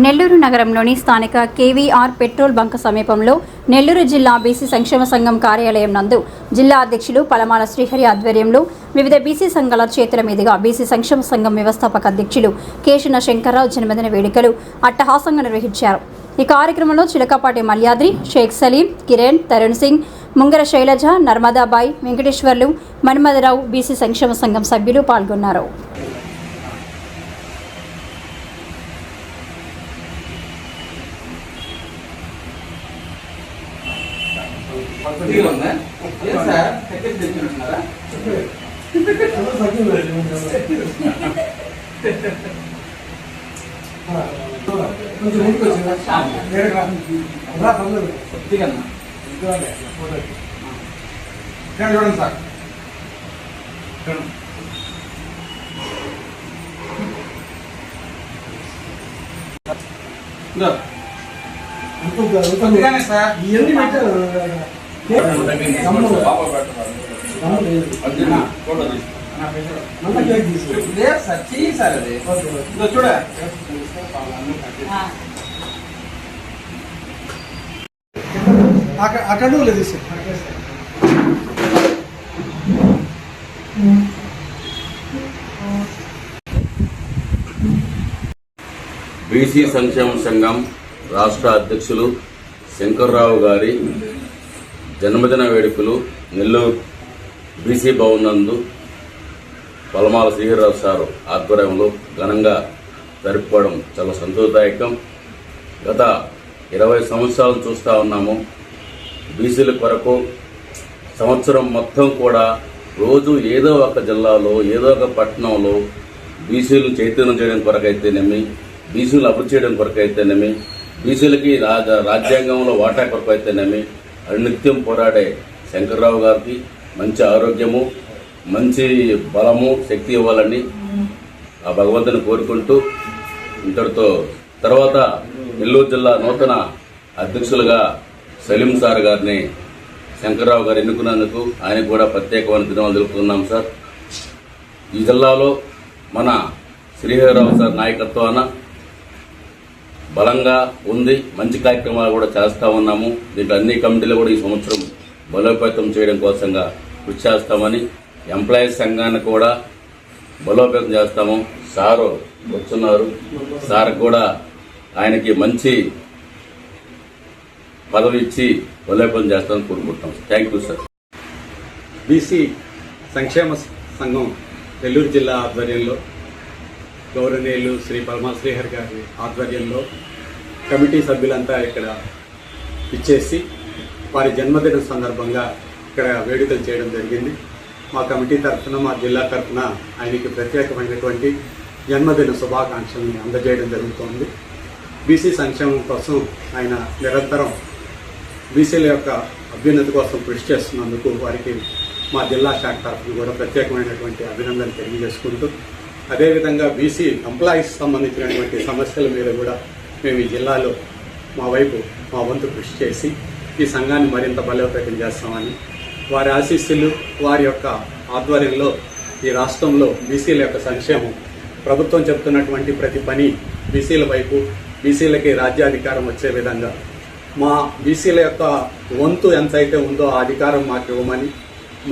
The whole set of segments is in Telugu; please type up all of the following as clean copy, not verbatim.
నెల్లూరు నగరంలోని స్థానిక కేవీఆర్ పెట్రోల్ బంక్ సమీపంలో నెల్లూరు జిల్లా బీసీ సంక్షేమ సంఘం కార్యాలయం నందు జిల్లా అధ్యక్షులు పలమాల శ్రీహరి ఆధ్వర్యంలో వివిధ బీసీ సంఘాల చేతుల మీదుగా బీసీ సంక్షేమ సంఘం వ్యవస్థాపక అధ్యక్షులు కేశన శంకర్రావు జన్మదిన వేడుకలు అట్టహాసంగా నిర్వహించారు. ఈ కార్యక్రమంలో చిలకపాటి మల్యాద్రి, షేక్ సలీం, కిరణ్, తరుణ్ సింగ్, ముంగర శైలజ, నర్మదాబాయి, వెంకటేశ్వర్లు, మన్మథరావు బీసీ సంక్షేమ సంఘం సభ్యులు పాల్గొన్నారు. అటెండ్ లేదు సార్. బీసీ సంక్షేమ సంఘం రాష్ట్ర అధ్యక్షులు శంకర్రావు గారి జన్మదిన వేడుకలు నెల్లూరు బీసీ భవన్ నందు పలమాల శ్రీహరిరావు సారు ఆధ్వర్యంలో ఘనంగా జరుపుకోవడం చాలా సంతోషదాయకం. గత 20 సంవత్సరాలు చూస్తూ ఉన్నాము. బీసీల కొరకు సంవత్సరం మొత్తం కూడా రోజు ఏదో ఒక జిల్లాలో ఏదో ఒక పట్టణంలో బీసీలను చైతన్యం చేయడం కొరకైతేనేమి, బీసీలు అభివృద్ధి చేయడం కొరకైతేనేమి, బీసీలకి రాజ్యాంగంలో వాటా కొరకు అయితేనేమి నిత్యం పోరాడే శంకర్రావు గారికి మంచి ఆరోగ్యము, మంచి బలము, శక్తి ఇవ్వాలని ఆ భగవంతుని కోరుకుంటూ ఇంతటితో తర్వాత నెల్లూరు జిల్లా నూతన అధ్యక్షులుగా సలీం సార్ గారిని శంకర్రావు గారు ఎన్నుకున్నందుకు ఆయనకు కూడా ప్రత్యేకమైన ధన్యవాదాలు తెలుపుతున్నాం సార్. ఈ జిల్లాలో మన శ్రీహరిరావు సార్ నాయకత్వాన బలంగా ఉంది. మంచి కార్యక్రమాలు కూడా చేస్తూ ఉన్నాము. దీంట్లో అన్ని కమిటీలు కూడా ఈ సంవత్సరం బలోపేతం చేయడం కోసంగా కృషి చేస్తామని, ఎంప్లాయీస్ సంఘాన్ని కూడా బలోపేతం చేస్తాము. సారు వచ్చున్నారు. సార్ కూడా ఆయనకి మంచి పదవి ఇచ్చి బలోపేతం చేస్తామని కోరుకుంటాం. Thank you sir. బీసీ సంక్షేమ సంఘం నెల్లూరు జిల్లా ఆధ్వర్యంలో గౌరవనీయులు శ్రీ పలమాల శ్రీహరి గారి ఆధ్వర్యంలో కమిటీ సభ్యులంతా ఇక్కడ ఇచ్చేసి వారి జన్మదిన సందర్భంగా ఇక్కడ వేడుకలు చేయడం జరిగింది. మా కమిటీ తరఫున, మా జిల్లా తరఫున ఆయనకి ప్రత్యేకమైనటువంటి జన్మదిన శుభాకాంక్షల్ని అందజేయడం జరుగుతోంది. బీసీ సంక్షేమం కోసం ఆయన నిరంతరం బీసీల యొక్క అభ్యున్నతి కోసం కృషి చేస్తున్నందుకు వారికి మా జిల్లా శాఖ తరఫున కూడా ప్రత్యేకమైనటువంటి అభినందనలు తెలియజేసుకుంటూ, అదేవిధంగా బీసీ ఎంప్లాయీస్ సంబంధించినటువంటి సమస్యల మీద కూడా మేము ఈ జిల్లాలో మా వంతు కృషి చేసి ఈ సంఘాన్ని మరింత బలోపేతం చేస్తామని, వారి ఆశీస్సులు, వారి యొక్క ఆధ్వర్యంలో ఈ రాష్ట్రంలో బీసీల యొక్క సంక్షేమం, ప్రభుత్వం చెప్తున్నటువంటి ప్రతి పని బీసీల వైపు, బీసీలకి రాజ్యాధికారం వచ్చే విధంగా మా బీసీల యొక్క వంతు ఎంతైతే ఉందో ఆ అధికారం మాకు ఇవ్వమని,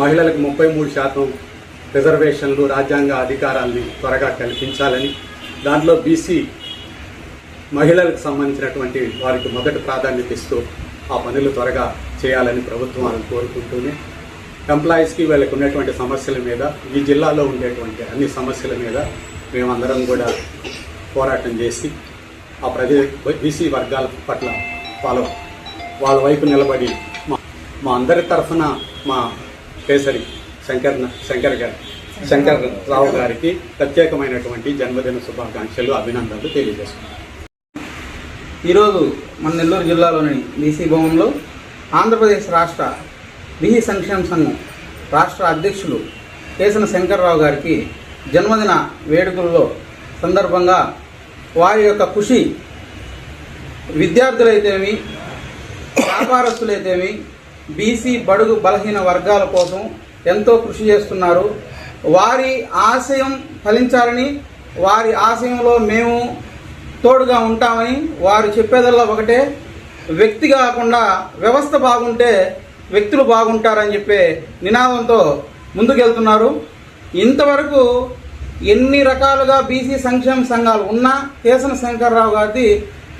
మహిళలకు 33% రిజర్వేషన్లు, రాజ్యాంగ అధికారాల్ని త్వరగా కల్పించాలని, దాంట్లో బీసీ మహిళలకు సంబంధించినటువంటి వారికి మొదటి ప్రాధాన్యత ఇస్తూ ఆ పనులు త్వరగా చేయాలని ప్రభుత్వాలను కోరుకుంటూనే, ఎంప్లాయీస్కి వీళ్ళకి ఉన్నటువంటి సమస్యల మీద, ఈ జిల్లాలో ఉండేటువంటి అన్ని సమస్యల మీద మేమందరం కూడా పోరాటం చేసి ఆ బీసీ వర్గాల పట్ల వాళ్ళ వైపు నిలబడి మా అందరి తరఫున మా కేసరి శంకర్రావు గారికి ప్రత్యేకమైనటువంటి జన్మదిన శుభాకాంక్షలు, అభినందనలు తెలియజేస్తున్నాం. ఈరోజు మన నెల్లూరు జిల్లాలోని బీసీ భవన్లో ఆంధ్రప్రదేశ్ రాష్ట్ర బీసీ సంక్షేమ సంఘం రాష్ట్ర అధ్యక్షులు కేశన శంకర్రావు గారికి జన్మదిన వేడుకల్లో సందర్భంగా వారి యొక్క కృషి విద్యార్థులైతేమి, వ్యాపారస్తులైతేమి, బీసీ బడుగు బలహీన వర్గాల కోసం ఎంతో కృషి చేస్తున్నారు. వారి ఆశయం ఫలించాలని, వారి ఆశయంలో మేము తోడుగా ఉంటామని వారు చెప్పేదల్లా ఒకటే, వ్యక్తి కాకుండా వ్యవస్థ బాగుంటే వ్యక్తులు బాగుంటారని చెప్పే నినాదంతో ముందుకెళ్తున్నారు. ఇంతవరకు ఎన్ని రకాలుగా బీసీ సంక్షేమ సంఘాలు ఉన్నా కేసన శంకర్రావు గారిది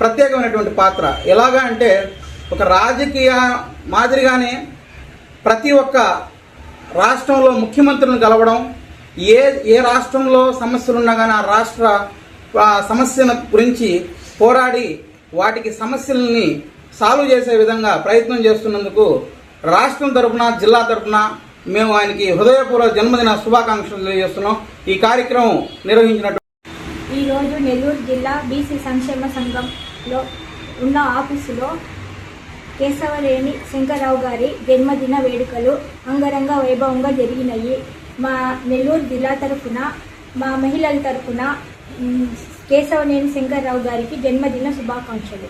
ప్రత్యేకమైనటువంటి పాత్ర. ఎలాగా అంటే ఒక రాజకీయ మాదిరిగానే ప్రతి ఒక్క రాష్ట్రంలో ముఖ్యమంత్రులను కలవడం, ఏ రాష్ట్రంలో సమస్యలు ఉన్నా కానీ ఆ రాష్ట్ర సమస్యల గురించి పోరాడి వాటికి సమస్యల్ని సాల్వ్ చేసే విధంగా ప్రయత్నం చేస్తున్నందుకు రాష్ట్రం తరఫున జిల్లా తరఫున మేము ఆయనకి హృదయపూర్వక జన్మదిన శుభాకాంక్షలు తెలియజేస్తున్నాం. ఈ కార్యక్రమం నిర్వహించినట్టు ఈరోజు నెల్లూరు జిల్లా బీసీ సంక్షేమ సంఘంలో ఉన్న ఆఫీసులో కేశవరేణి శంకర్రావు గారి జన్మదిన వేడుకలు అంగరంగ వైభవంగా జరిగినాయి. మా నెల్లూరు జిల్లా తరఫున మా మహిళల తరఫున కేశవరేణి శంకర్రావు గారికి జన్మదిన శుభాకాంక్షలు.